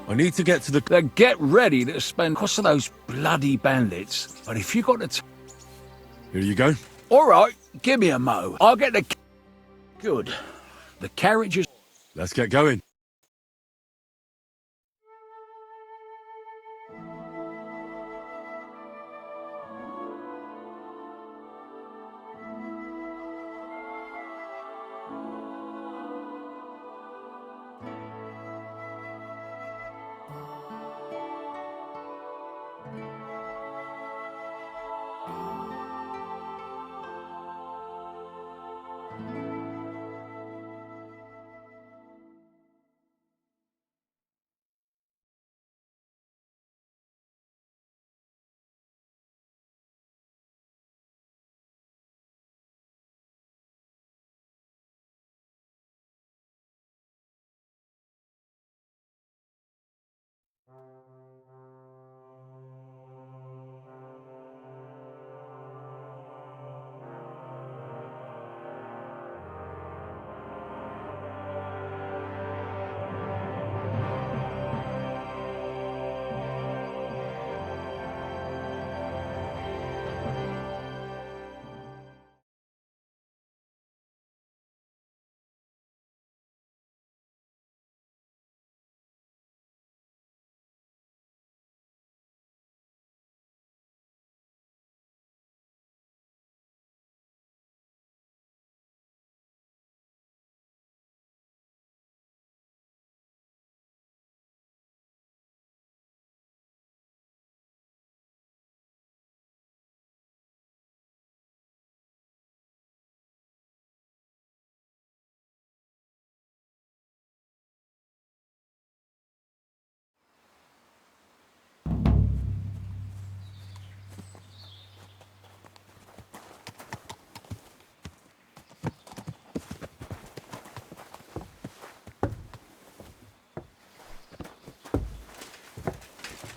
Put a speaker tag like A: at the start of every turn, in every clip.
A: I need to get to the...
B: Then get ready to spend cost of those bloody bandits. But if you got the
A: Here you go.
B: all right, give me a mo. I'll get the... Good. The carriage is...
A: Let's get going.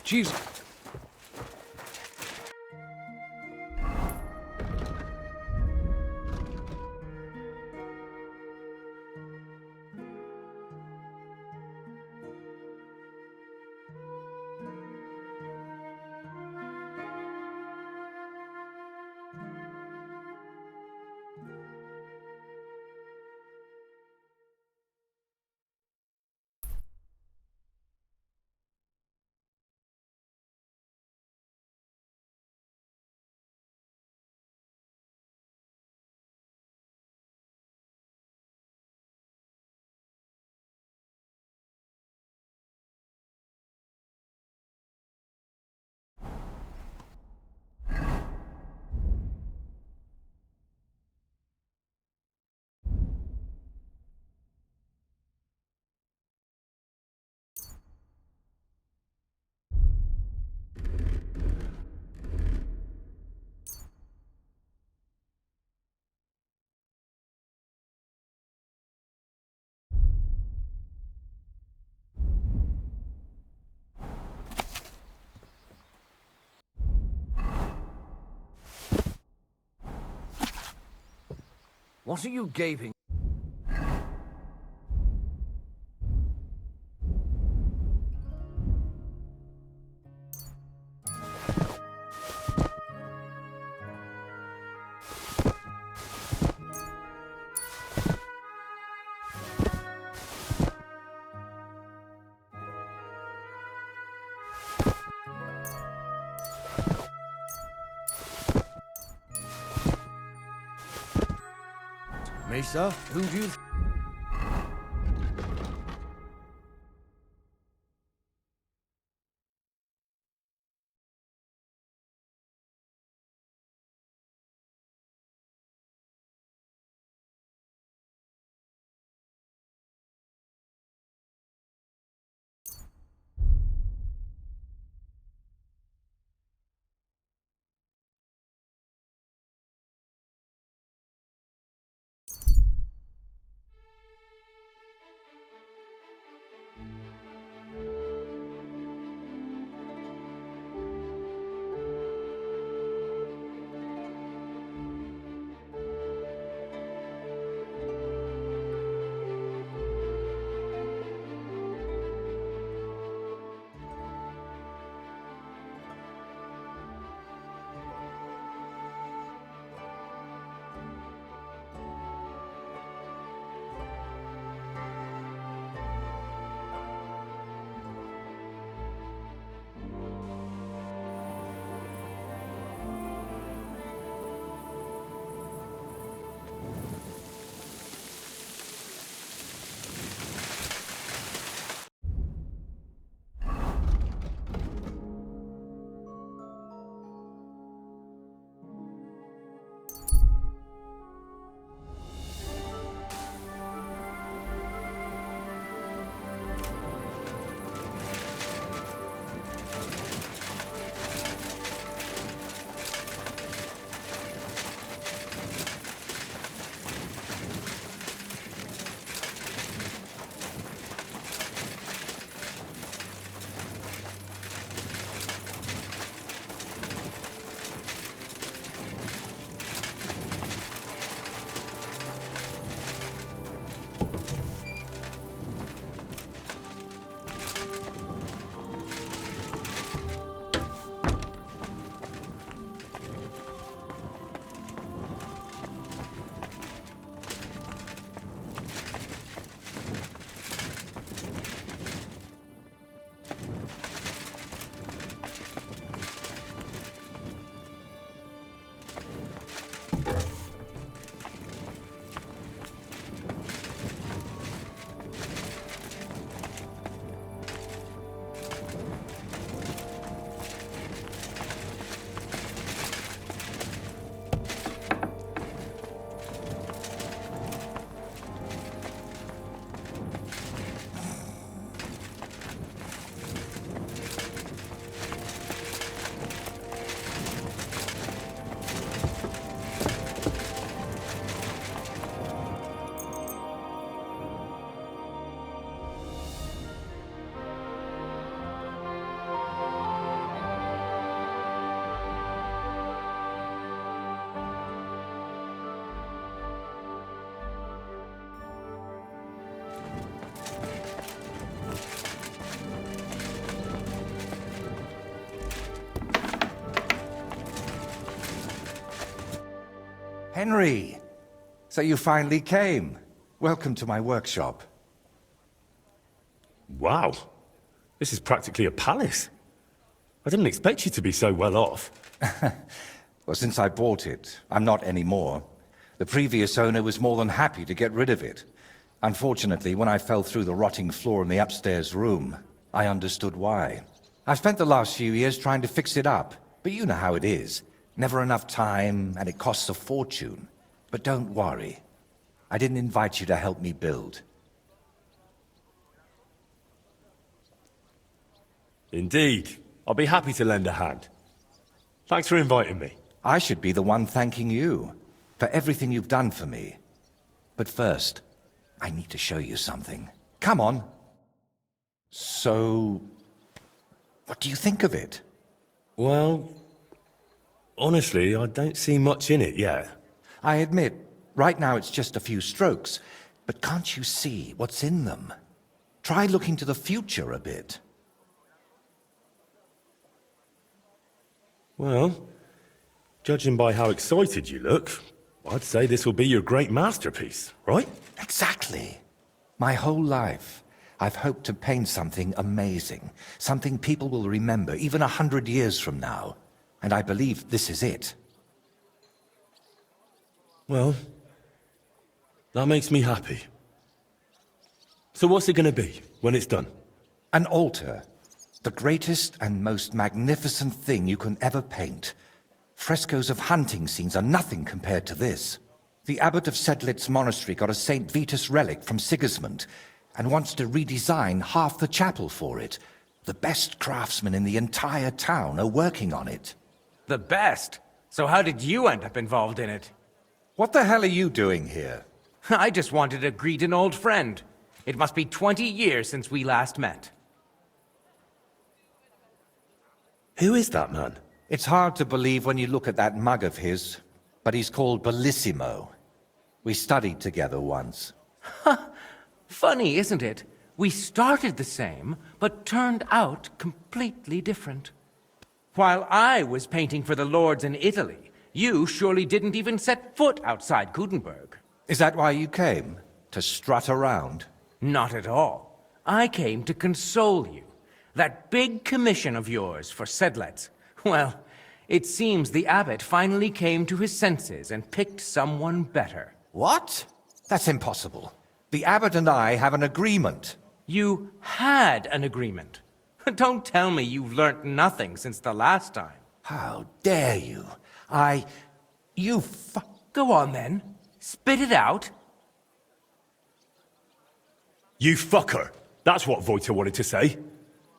B: Jesus.
C: What are you gaping? Mesa, who do you...
D: Henry! So you finally came. Welcome to my workshop.
E: Wow. This is practically a palace. I didn't expect you to be so well off.
D: Well, since I bought it, I'm not anymore. The previous owner was more than happy to get rid of it. Unfortunately, when I fell through the rotting floor in the upstairs room, I understood why. I've spent the last few years trying to fix it up, but you know how it is. Never enough time, and it costs a fortune. But don't worry. I didn't invite you to help me build.
E: Indeed. I'll be happy to lend a hand. Thanks for inviting me.
D: I should be the one thanking you for everything you've done for me. But first, I need to show you something. Come on. So, what do you think of it?
E: Well, honestly, I don't see much in it yet.
D: I admit, right now it's just a few strokes, but can't you see what's in them? Try looking to the future a bit.
E: Well, judging by how excited you look, I'd say this will be your great masterpiece, right?
D: Exactly. My whole life, I've hoped to paint something amazing, something people will remember even 100 years from now. And I believe this is it.
E: Well, that makes me happy. So what's it gonna be when it's done?
D: An altar. The greatest and most magnificent thing you can ever paint. Frescoes of hunting scenes are nothing compared to this. The abbot of Sedlitz Monastery got a St. Vitus relic from Sigismund and wants to redesign half the chapel for it. The best craftsmen in the entire town are working on it.
F: The best? So how did you end up involved in it?
D: What the hell are you doing here?
F: I just wanted to greet an old friend. It must be 20 years since we last met.
E: Who is that man?
D: It's hard to believe when you look at that mug of his, but he's called Bellissimo. We studied together once.
F: Funny, isn't it? We started the same, but turned out completely different. While I was painting for the lords in Italy, you surely didn't even set foot outside Gutenberg.
D: Is that why you came? To strut around?
F: Not at all. I came to console you. That big commission of yours for Sedlitz. Well, it seems the abbot finally came to his senses and picked someone better.
D: What? That's impossible. The abbot and I have an agreement.
F: You had an agreement. Don't tell me you've learnt nothing since the last time.
D: How dare you?
F: Go on then. Spit it out.
E: You fucker! That's what Voiter wanted to say.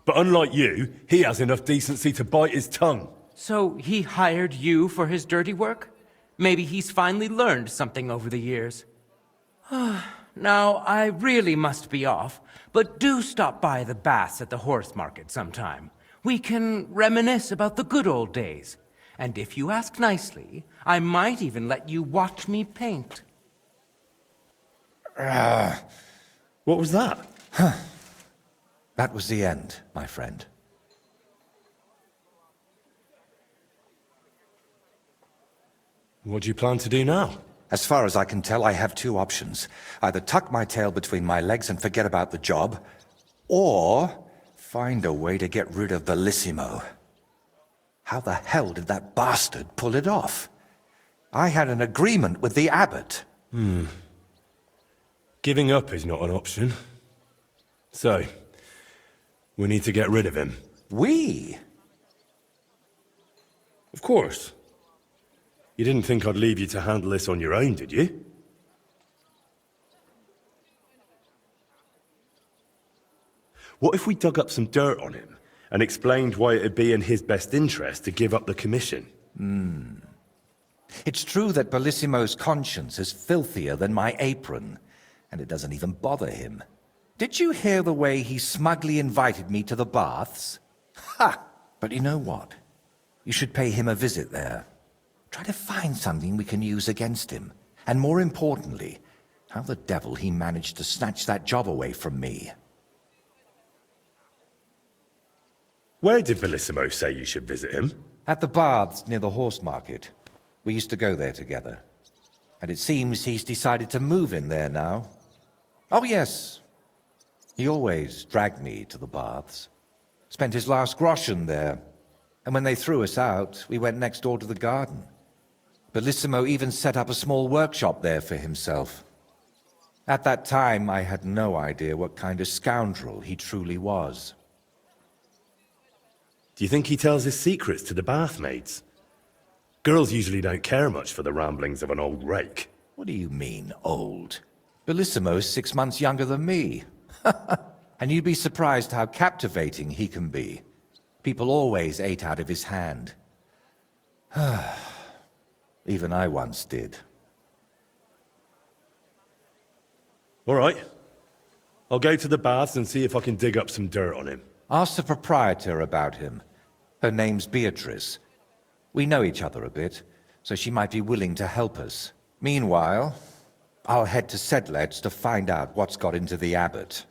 E: But unlike you, he has enough decency to bite his tongue.
F: So he hired you for his dirty work? Maybe he's finally learned something over the years. Now, I really must be off, but do stop by the baths at the horse market sometime. We can reminisce about the good old days. And if you ask nicely, I might even let you watch me paint.
E: What was that?
D: That was the end, my friend.
E: What do you plan to do now?
D: As far as I can tell, I have two options. Either tuck my tail between my legs and forget about the job, or find a way to get rid of Bellissimo. How the hell did that bastard pull it off? I had an agreement with the abbot.
E: Giving up is not an option. So, we need to get rid of him.
D: We?
E: Of course. You didn't think I'd leave you to handle this on your own, did you? What if we dug up some dirt on him and explained why it'd be in his best interest to give up the commission?
D: It's true that Bellissimo's conscience is filthier than my apron, and it doesn't even bother him. Did you hear the way he smugly invited me to the baths? Ha! But you know what? You should pay him a visit there. Try to find something we can use against him. And more importantly, how the devil he managed to snatch that job away from me.
E: Where did Bellissimo say you should visit him?
D: At the baths near the horse market. We used to go there together. And it seems he's decided to move in there now. Oh yes, he always dragged me to the baths. Spent his last groschen there. And when they threw us out, we went next door to the garden. Bellissimo even set up a small workshop there for himself. At that time, I had no idea what kind of scoundrel he truly was.
E: Do you think he tells his secrets to the bathmaids? Girls usually don't care much for the ramblings of an old rake.
D: What do you mean, old? Bellissimo's 6 months younger than me. And you'd be surprised how captivating he can be. People always ate out of his hand. Even I once did.
E: All right. I'll go to the baths and see if I can dig up some dirt on him.
D: Ask the proprietor about him. Her name's Beatrice. We know each other a bit, so she might be willing to help us. Meanwhile, I'll head to Sedlec to find out what's got into the abbot.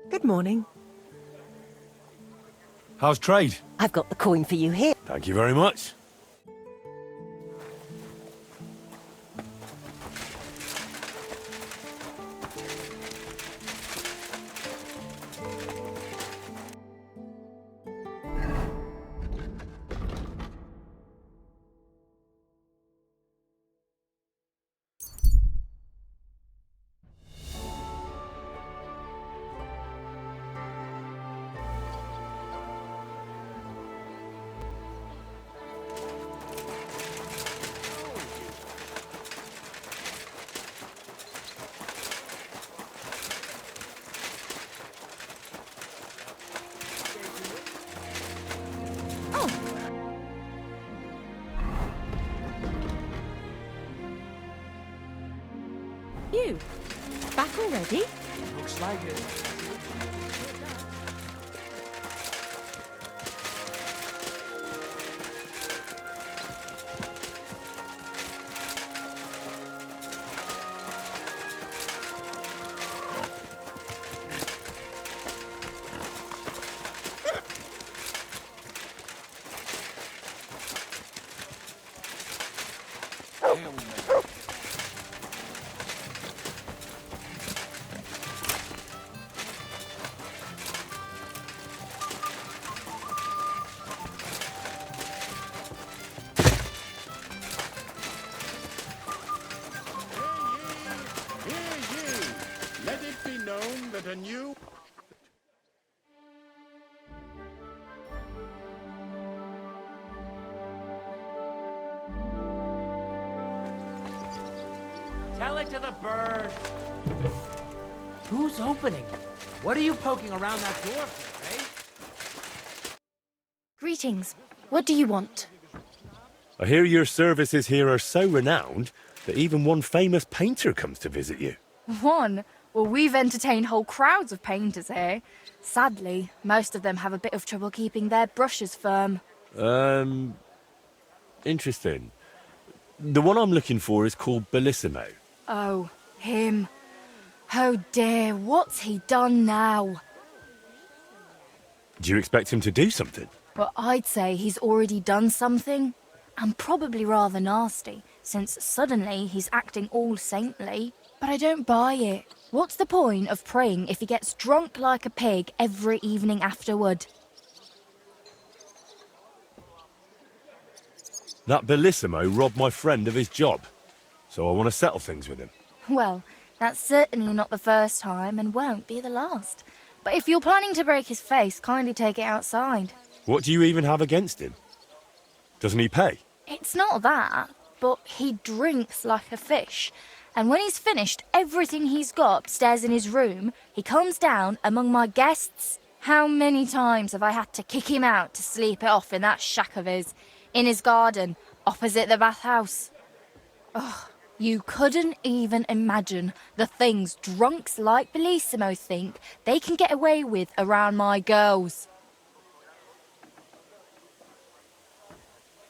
G: Good morning.
A: How's trade?
G: I've got the coin for you here.
A: Thank you very much.
G: You, back already?
F: Looks like it.
H: Let it be known that a new...
F: Tell it to the bird. Who's opening? What are you poking around that door for, eh?
I: Greetings. What do you want?
E: I hear your services here are so renowned that even one famous painter comes to visit you.
I: One? Well, we've entertained whole crowds of painters here. Sadly, most of them have a bit of trouble keeping their brushes firm.
E: Interesting. The one I'm looking for is called Bellissimo.
I: Oh, him. Oh dear, what's he done now?
E: Do you expect him to do something?
I: Well, I'd say he's already done something. And probably rather nasty, since suddenly he's acting all saintly. But I don't buy it. What's the point of praying if he gets drunk like a pig every evening afterward?
E: That Bellissimo robbed my friend of his job, so I want to settle things with him.
I: Well, that's certainly not the first time and won't be the last. But if you're planning to break his face, kindly take it outside.
E: What do you even have against him? Doesn't he pay?
I: It's not that, but he drinks like a fish. And when he's finished everything he's got upstairs in his room, he comes down among my guests. How many times have I had to kick him out to sleep it off in that shack of his, in his garden, opposite the bathhouse? Ugh, you couldn't even imagine the things drunks like Bellissimo think they can get away with around my girls.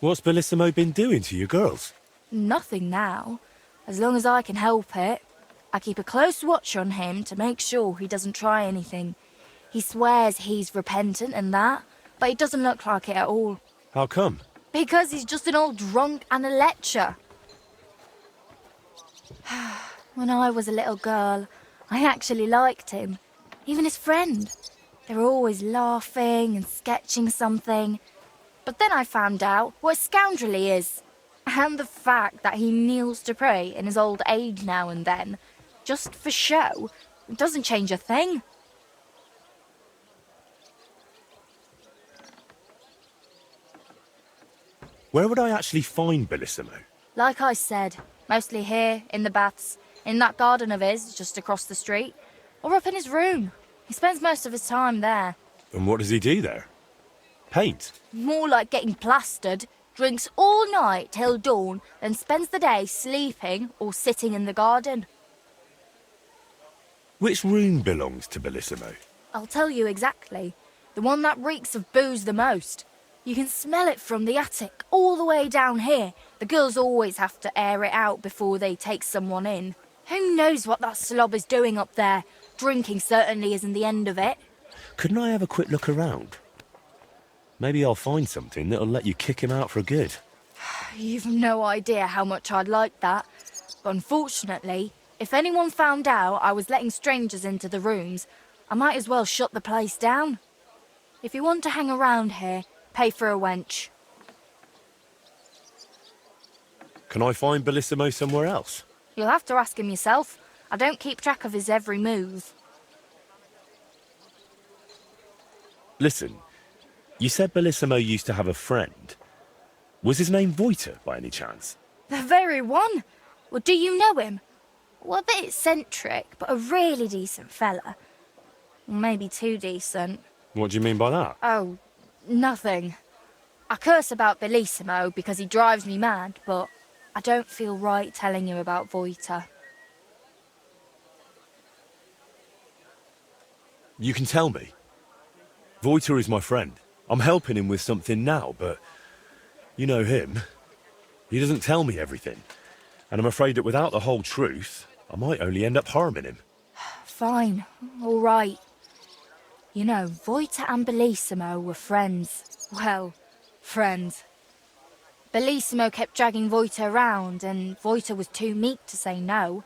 E: What's Bellissimo been doing to your girls?
I: Nothing now. As long as I can help it. I keep a close watch on him to make sure he doesn't try anything. He swears he's repentant and that, but he doesn't look like it at all.
E: How come?
I: Because he's just an old drunk and a lecher. When I was a little girl, I actually liked him. Even his friend. They were always laughing and sketching something. But then I found out what a scoundrel he is. And the fact that he kneels to pray in his old age now and then, just for show, doesn't change a thing.
E: Where would I actually find Bellissimo?
I: Like I said, mostly here, in the baths, in that garden of his, just across the street, or up in his room. He spends most of his time there.
E: And what does he do there? Paint?
I: More like getting plastered. Drinks all night till dawn, then spends the day sleeping or sitting in the garden.
E: Which room belongs to Bellissimo?
I: I'll tell you exactly. The one that reeks of booze the most. You can smell it from the attic all the way down here. The girls always have to air it out before they take someone in. Who knows what that slob is doing up there? Drinking certainly isn't the end of it.
E: Couldn't I have a quick look around? Maybe I'll find something that'll let you kick him out for good.
I: You've no idea how much I'd like that. But unfortunately, if anyone found out I was letting strangers into the rooms, I might as well shut the place down. If you want to hang around here, pay for a wench.
E: Can I find Bellissimo somewhere else?
I: You'll have to ask him yourself. I don't keep track of his every move.
E: Listen, you said Bellissimo used to have a friend. Was his name Voiter, by any chance?
I: The very one. Well, do you know him? Well, a bit eccentric, but a really decent fella. Maybe too decent.
E: What do you mean by that?
I: Oh, nothing. I curse about Bellissimo because he drives me mad, but I don't feel right telling you about Voiter.
E: You can tell me. Voiter is my friend. I'm helping him with something now, but you know him. He doesn't tell me everything. And I'm afraid that without the whole truth, I might only end up harming him.
I: Fine, all right. You know, Voiter and Bellissimo were friends. Well, friends. Bellissimo kept dragging Voiter around, and Voiter was too meek to say no.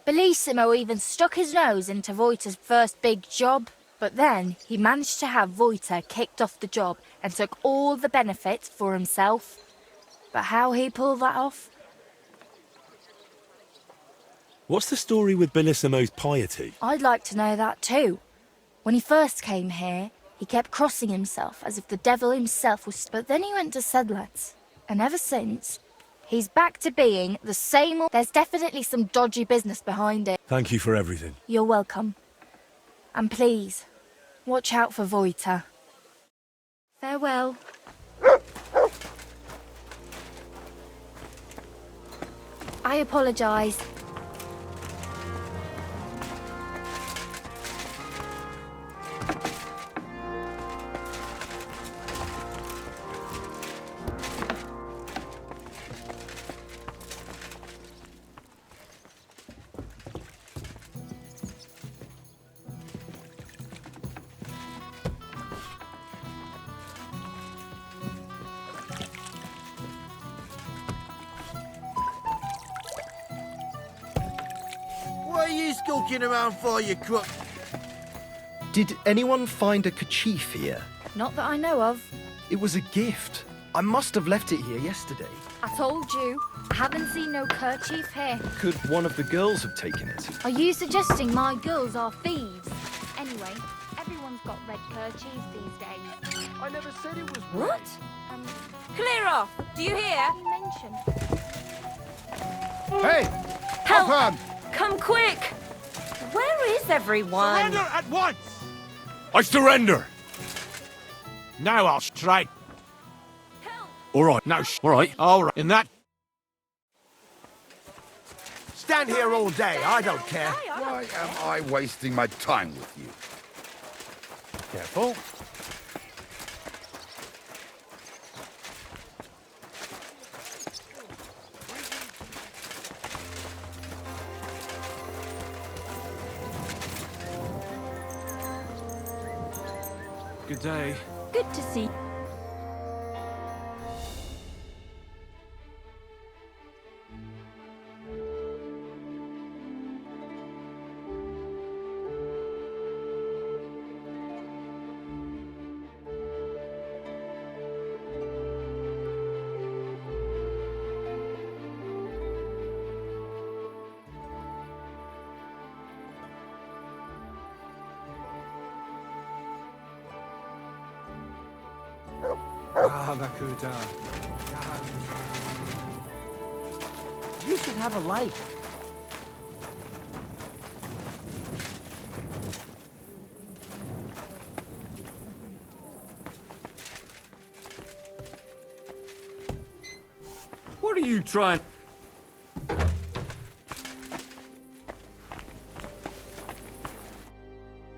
I: Bellissimo even stuck his nose into Voiter's first big job. But then he managed to have Voiter kicked off the job and took all the benefits for himself. But how he pulled that off?
E: What's the story with Bellissimo's piety?
I: I'd like to know that too. When he first came here, he kept crossing himself as if the devil himself was... But then he went to Sedlets, and ever since, he's back to being the same... There's definitely some dodgy business behind it.
E: Thank you for everything.
I: You're welcome. And please, watch out for Voiter. Farewell. I apologise.
C: What are you skulking around for, you crook?
J: Did anyone find a kerchief here?
I: Not that I know of.
J: It was a gift. I must have left it here yesterday.
I: I told you, I haven't seen no kerchief here.
J: Could one of the girls have taken it?
I: Are you suggesting my girls are thieves? Anyway, Everyone's got red kerchiefs these days.
C: I never said it was
G: What?
I: Um,
G: Clear off! Do you hear?
I: you mentioned.
C: Hey!
G: Help!
C: Up,
G: Come quick! Where is everyone?
H: Surrender at once!
A: I surrender!
H: Now I'll strike.
G: Help!
A: All right.
H: Now,
A: All right.
H: all right. In that.
C: Stand here all day, I don't care.
K: Why am I wasting my time with you?
H: Careful.
A: Good day.
G: Good to see.
C: You should have a life.
A: What are you trying?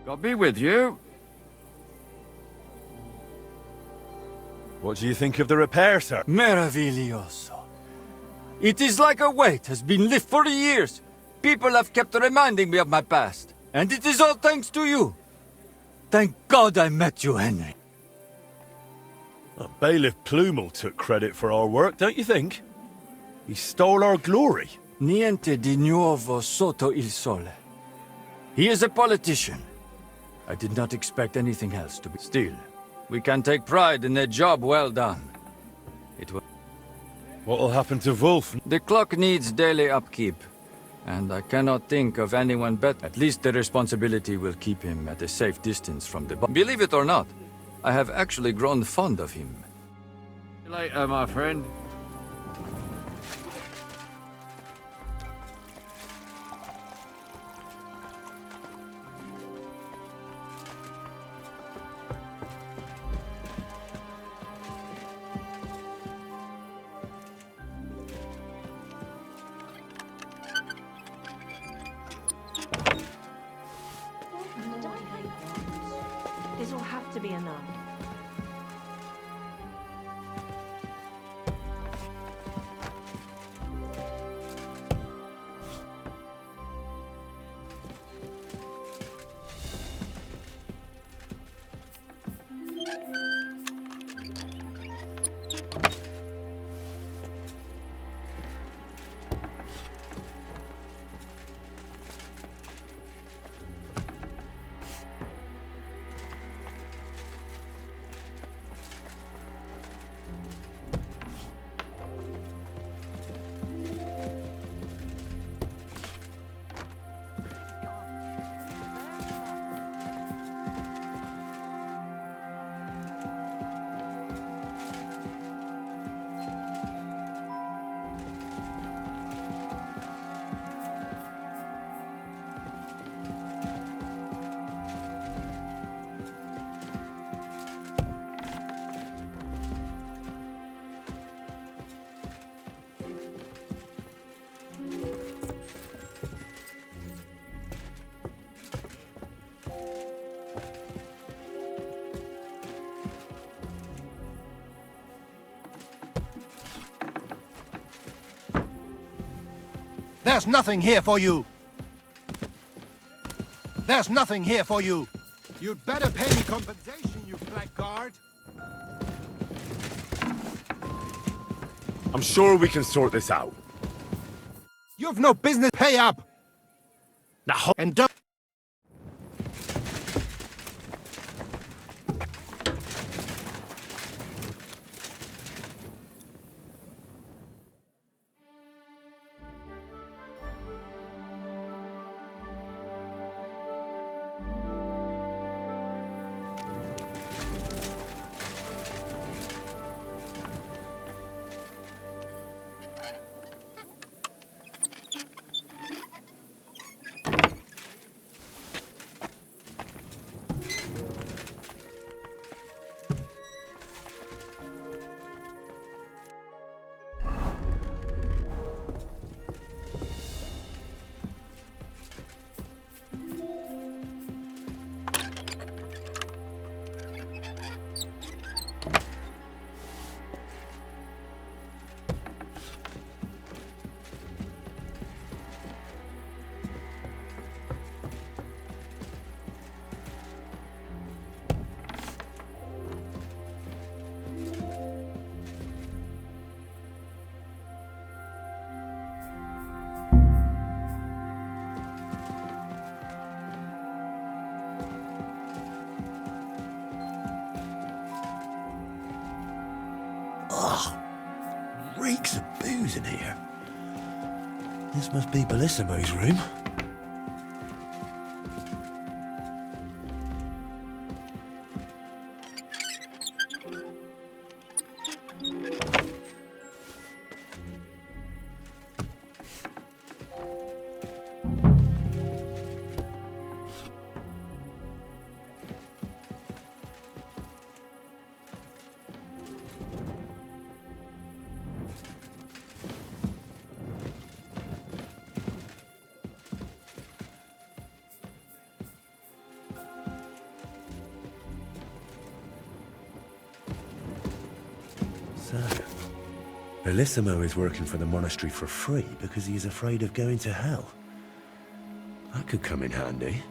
A: God be with you.
E: What do you think of the repair, sir?
L: Meraviglioso. It is like a weight has been lifted for years. People have kept reminding me of my past. And it is all thanks to you. Thank God I met you, Henry.
E: Bailiff Plumel took credit for our work, don't you think? He stole our glory.
L: Niente di nuovo sotto il sole. He is a politician. I did not expect anything else to be. Still, we can take pride in a job well done. It will.
E: What'll happen to Wolf?
L: The clock needs daily upkeep, and I cannot think of anyone better. At least the responsibility will keep him at a safe distance from the. Believe it or not, I have actually grown fond of him.
B: See you later, my friend.
G: This will have to be enough.
C: There's nothing here for you. There's nothing here for you.
H: You'd better pay me compensation, you blackguard.
E: I'm sure we can sort this out.
H: You've no business. Pay up.
E: Now,
H: And don't.
E: This must be Bellissimo's room. So, Bellissimo is working for the monastery for free because he is afraid of going to hell. That could come in handy.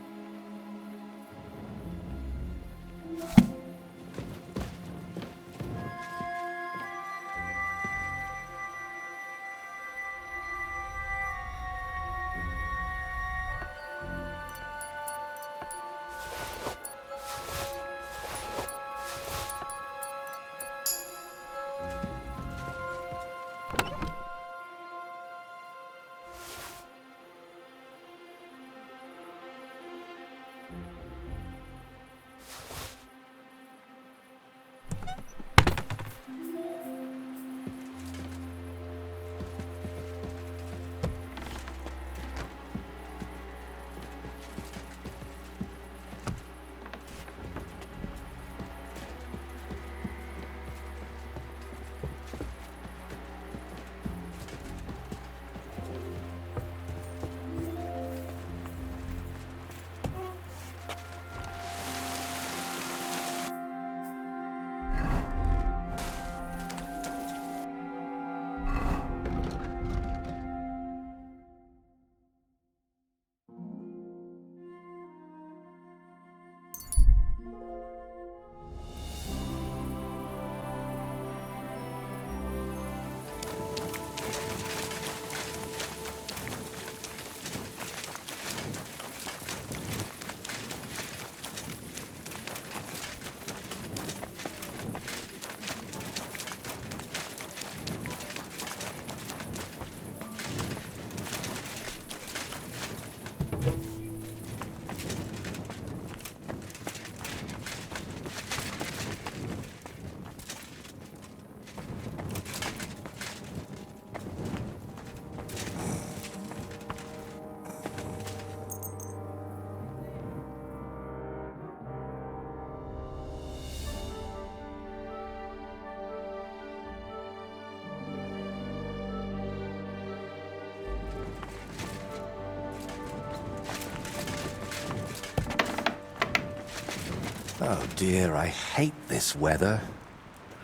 D: Oh dear, I hate this weather.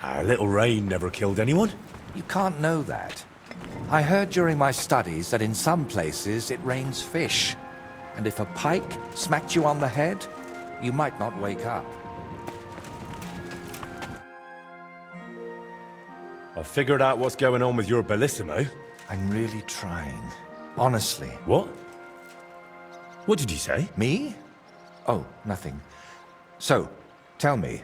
E: A little rain never killed anyone.
D: You can't know that. I heard during my studies that in some places it rains fish. And if a pike smacked you on the head, you might not wake up.
E: I figured out what's going on with your Bellissimo.
D: I'm really trying. Honestly.
E: What? What did you say?
D: Me? Oh, nothing. So, tell me,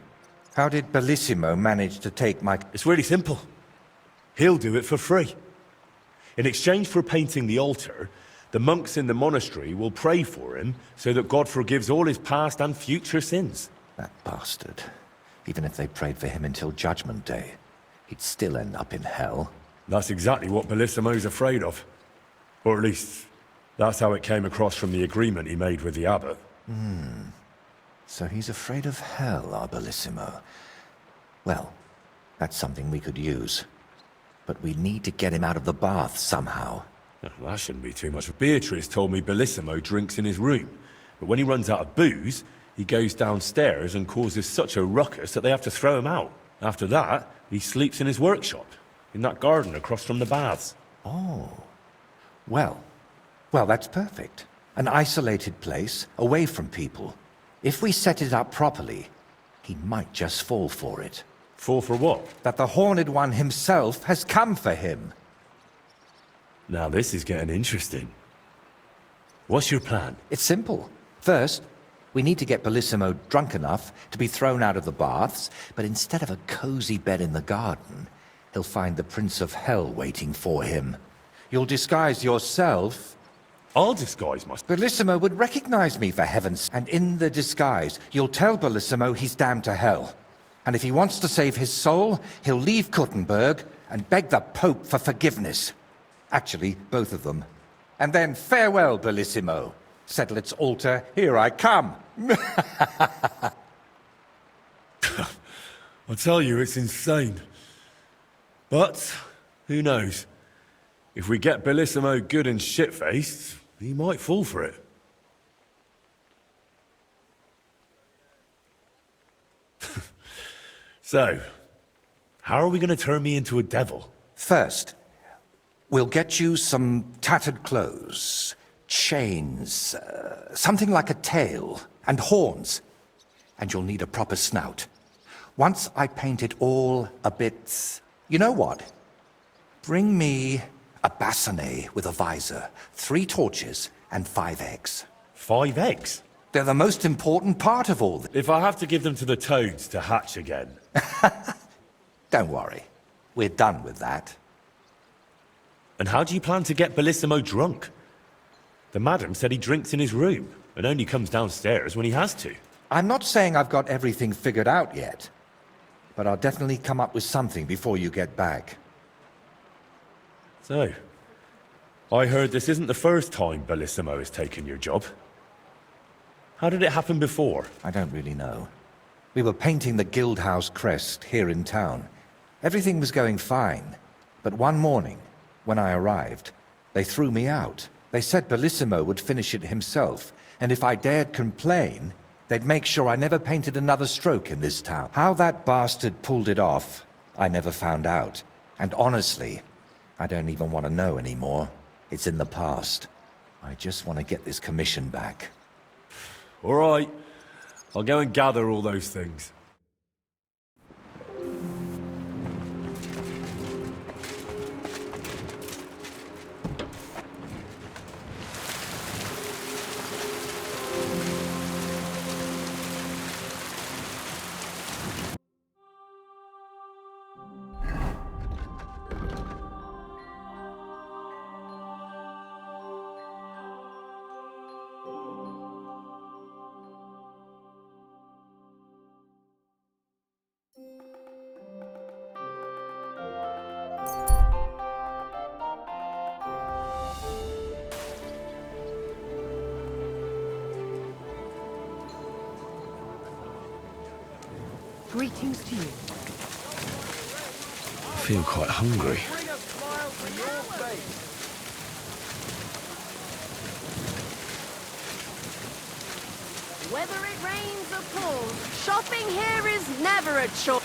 D: how did Bellissimo manage to take my...
E: It's really simple. He'll do it for free. In exchange for painting the altar, the monks in the monastery will pray for him so that God forgives all his past and future sins.
D: That bastard. Even if they prayed for him until Judgment Day, he'd still end up in hell.
E: That's exactly what Bellissimo's afraid of. Or at least, that's how it came across from the agreement he made with the abbot.
D: So he's afraid of hell, our Bellissimo. Well, that's something we could use. But we need to get him out of the bath somehow.
E: Well, that shouldn't be too much. Beatrice told me Bellissimo drinks in his room. But when he runs out of booze, he goes downstairs and causes such a ruckus that they have to throw him out. After that, he sleeps in his workshop, in that garden across from the baths.
D: Oh. Well, that's perfect. An isolated place, away from people. If we set it up properly, he might just fall for it.
E: Fall for what?
D: That the Horned One himself has come for him.
E: Now this is getting interesting. What's your plan?
D: It's simple. First, we need to get Bellissimo drunk enough to be thrown out of the baths, but instead of a cozy bed in the garden, he'll find the Prince of Hell waiting for him. You'll disguise yourself.
E: I'll disguise myself.
D: Bellissimo would recognize me, for heaven's... And in the disguise, you'll tell Bellissimo he's damned to hell. And if he wants to save his soul, he'll leave Kuttenberg and beg the Pope for forgiveness. Actually, both of them. And then farewell, Bellissimo. Settle its altar, here I come.
E: I tell you, it's insane. But, who knows? If we get Bellissimo good and shit-faced, he might fall for it. So, how are we going to turn me into a devil?
D: First, we'll get you some tattered clothes, chains, something like a tail, and horns. And you'll need a proper snout. Once I paint it all a bit... You know what? Bring me a bassinet with a visor, 3 torches, and 5 eggs.
E: 5 eggs?
D: They're the most important part of all this.
E: If I have to give them to the toads to hatch again...
D: Don't worry. We're done with that.
E: And how do you plan to get Bellissimo drunk? The madam said he drinks in his room, and only comes downstairs when he has to.
D: I'm not saying I've got everything figured out yet, but I'll definitely come up with something before you get back.
E: So, I heard this isn't the first time Bellissimo has taken your job. How did it happen before?
D: I don't really know. We were painting the Guildhouse crest here in town. Everything was going fine, but one morning, when I arrived, they threw me out. They said Bellissimo would finish it himself, and if I dared complain, they'd make sure I never painted another stroke in this town. How that bastard pulled it off, I never found out. And honestly, I don't even want to know anymore. It's in the past. I just want to get this commission back.
E: All right. I'll go and gather all those things.
M: Greetings to you.
E: I feel quite hungry.
G: Whether it rains or pours, shopping here is never a chore.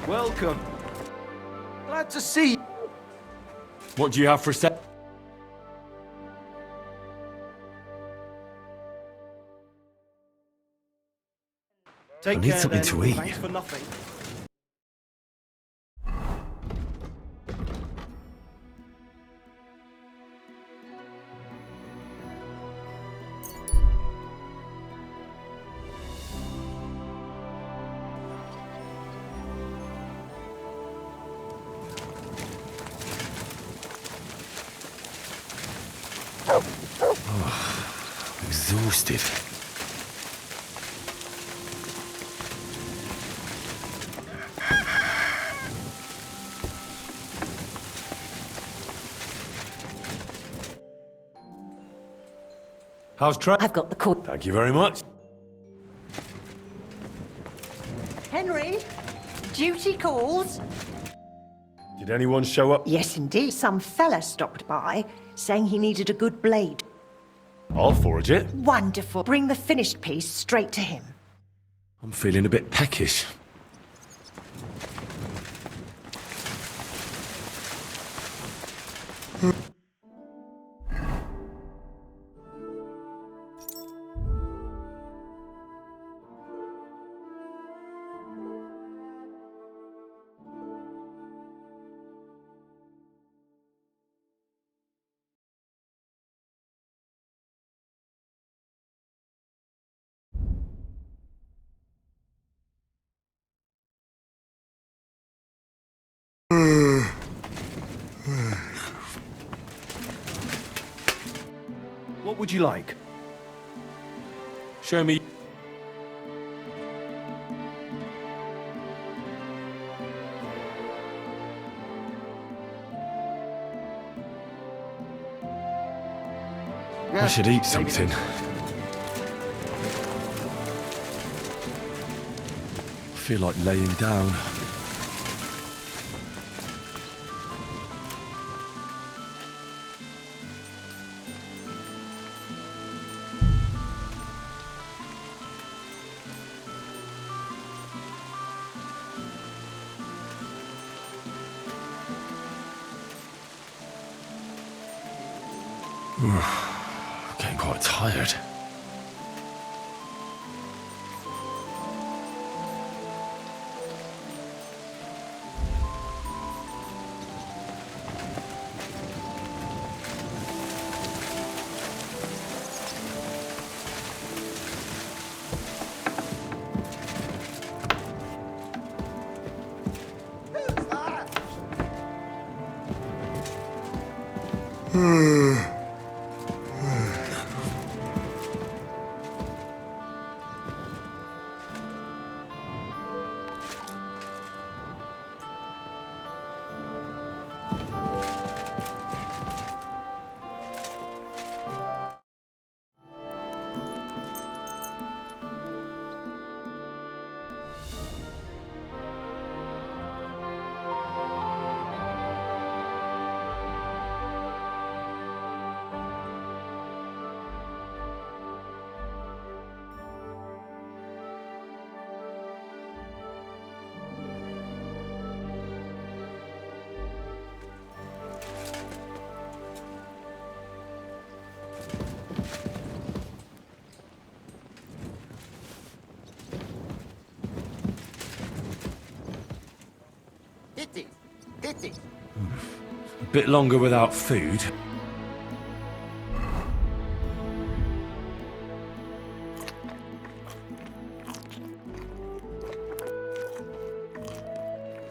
C: Welcome. Glad to see you.
E: What do you have for set?
J: Take
E: I need
J: care,
E: something
J: then.
E: to eat.
J: Thanks for nothing.
E: Exhausted. How's Trent?
M: I've got the code.
E: Thank you very much.
M: Henry, duty calls.
E: Did anyone show up?
M: Yes, indeed. Some fella stopped by, saying he needed a good blade.
E: I'll forge it.
M: Wonderful. Bring the finished piece straight to him.
E: I'm feeling a bit peckish. What would you like? Show me. I should eat something. I feel like laying down. Getting quite tired.
C: Hit it.
E: A bit longer without food.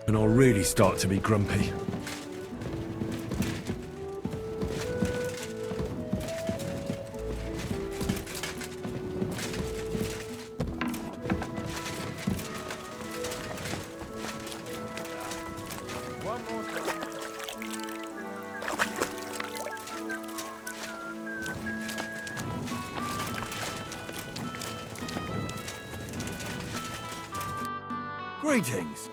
E: And I'll really start to be grumpy.
B: Greetings.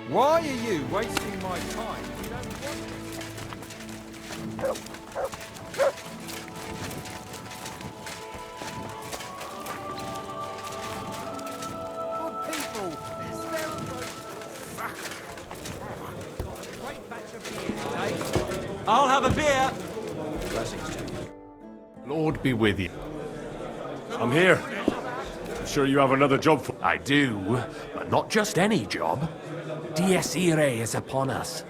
A: Why are you wasting my time? You don't want it. Good people, is there a great batch of beer today?
F: I'll have a beer.
A: Blessings to you. Lord be with you.
E: I'm here. I'm sure you have another job for...
N: I do, but not just any job. Dies Irae is upon us.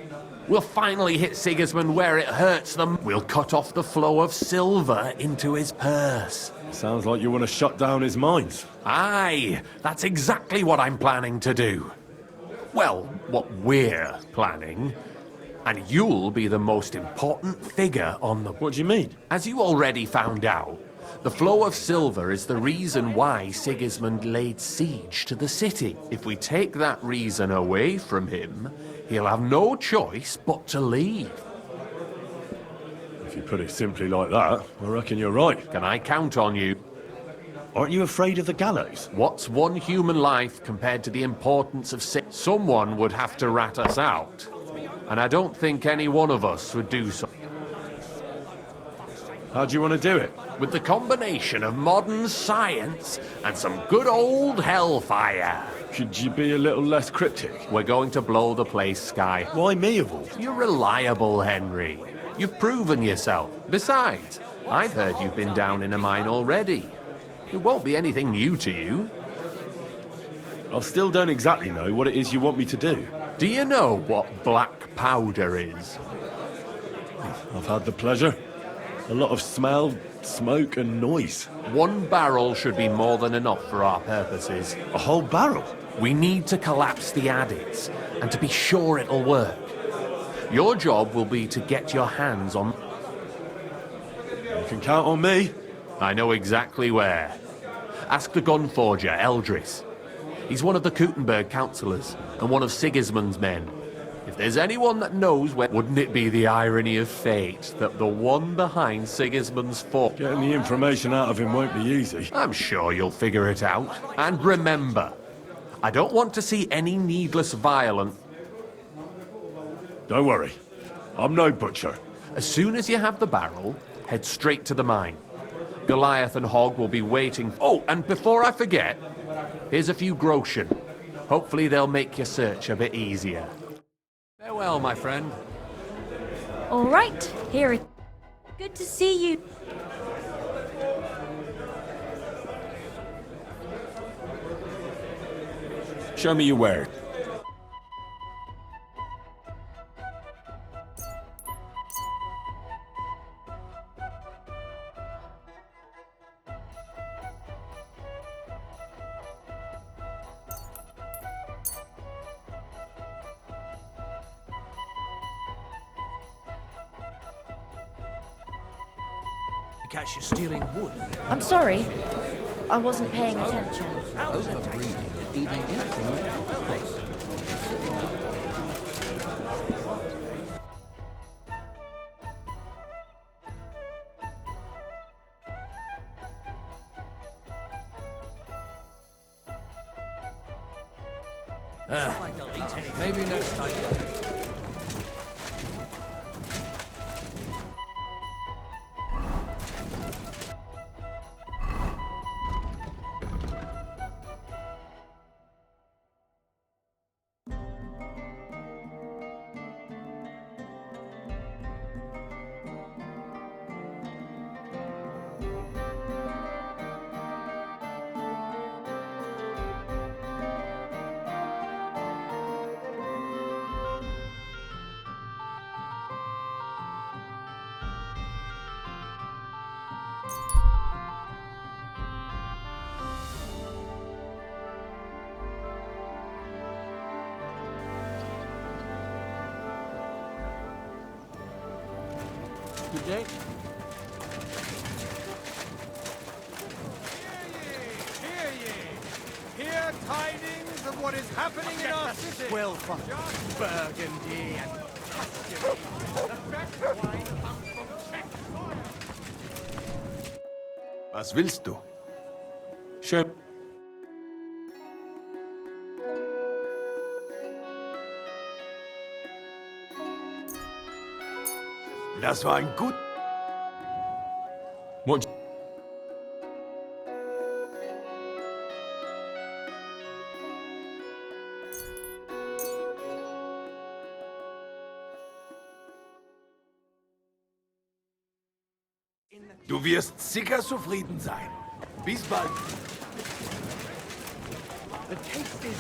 N: We'll finally hit Sigismund where it hurts them. We'll cut off the flow of silver into his purse.
E: Sounds like you want to shut down his mines.
N: Aye, that's exactly what I'm planning to do. Well, what we're planning. And you'll be the most important figure on the...
E: What do you mean?
N: As you already found out, the flow of silver is the reason why Sigismund laid siege to the city. If we take that reason away from him, he'll have no choice but to leave.
E: If you put it simply like that, I reckon you're right.
N: Can I count on you?
E: Aren't you afraid of the gallows?
N: What's one human life compared to the importance of someone would have to rat us out. And I don't think any one of us would do so.
E: How do you want to do it?
N: With the combination of modern science and some good old hellfire.
E: Could you be a little less cryptic?
N: We're going to blow the place sky.
E: Why me of all?
N: You're reliable, Henry. You've proven yourself. Besides, I've heard you've been down in a mine already. It won't be anything new to you.
E: I still don't exactly know what it is you want me to do.
N: Do you know what black powder is?
E: I've had the pleasure. A lot of smell, smoke, and noise.
N: One barrel should be more than enough for our purposes.
E: A whole barrel?
N: We need to collapse the adits, and to be sure it'll work. Your job will be to get your hands on...
E: You can count on me.
N: I know exactly where. Ask the gun forger, Eldris. He's one of the Kuttenberg councillors, and one of Sigismund's men. If there's anyone that knows where... Wouldn't it be the irony of fate that the one behind Sigismund's fort...
E: Getting the information out of him won't be easy.
N: I'm sure you'll figure it out. And remember, I don't want to see any needless violence.
E: Don't worry. I'm no butcher.
N: As soon as you have the barrel, head straight to the mine. Goliath and Hogg will be waiting. Oh, and before I forget, here's a few groschen. Hopefully they'll make your search a bit easier.
A: Farewell, my friend.
I: All right, here it. Good to see you.
B: Show me your word. Catch you stealing wood.
I: I'm sorry. I wasn't paying attention.
B: Overbreeding and eating anything.
A: Maybe next time.
B: Good day.
H: Hear ye! Hear tidings of what is happening in our city!
B: Well, fuck.
H: Burgundy and Tuscany. The best wine comes from Czech soil.
B: Was willst du? Schön. Das war ein gut... What? Du wirst sicher zufrieden sein. Bis bald. The taste is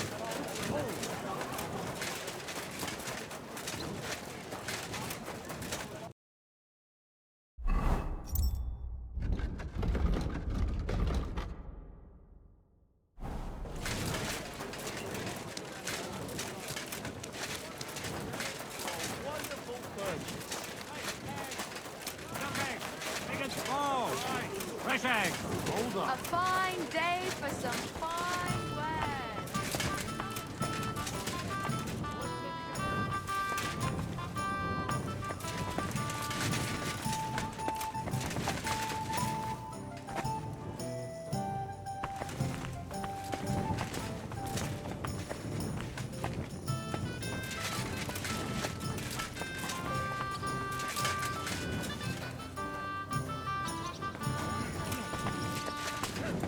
G: A fine day for some fine wares.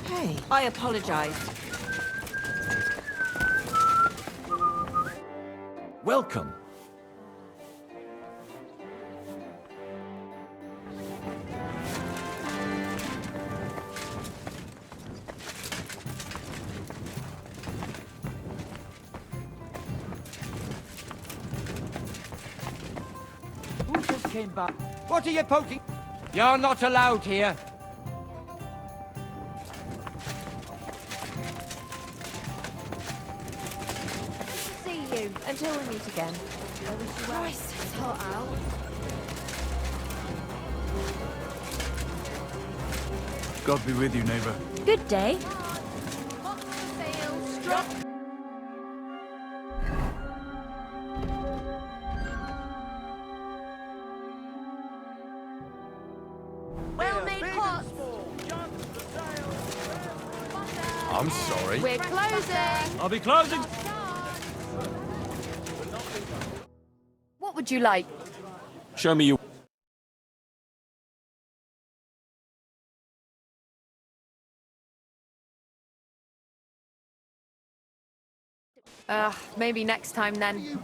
M: Hey, I apologize.
B: welcome.
L: Who just came back? What are you poking?
F: You're not allowed here.
G: See you until we meet again.
I: Christ, it's hot out.
B: God be with you, neighbor.
G: Good day. Well made pot.
N: I'm sorry.
G: We're closing.
B: I'll be closing.
I: What would you like?
E: Show me your...
G: Maybe next time then.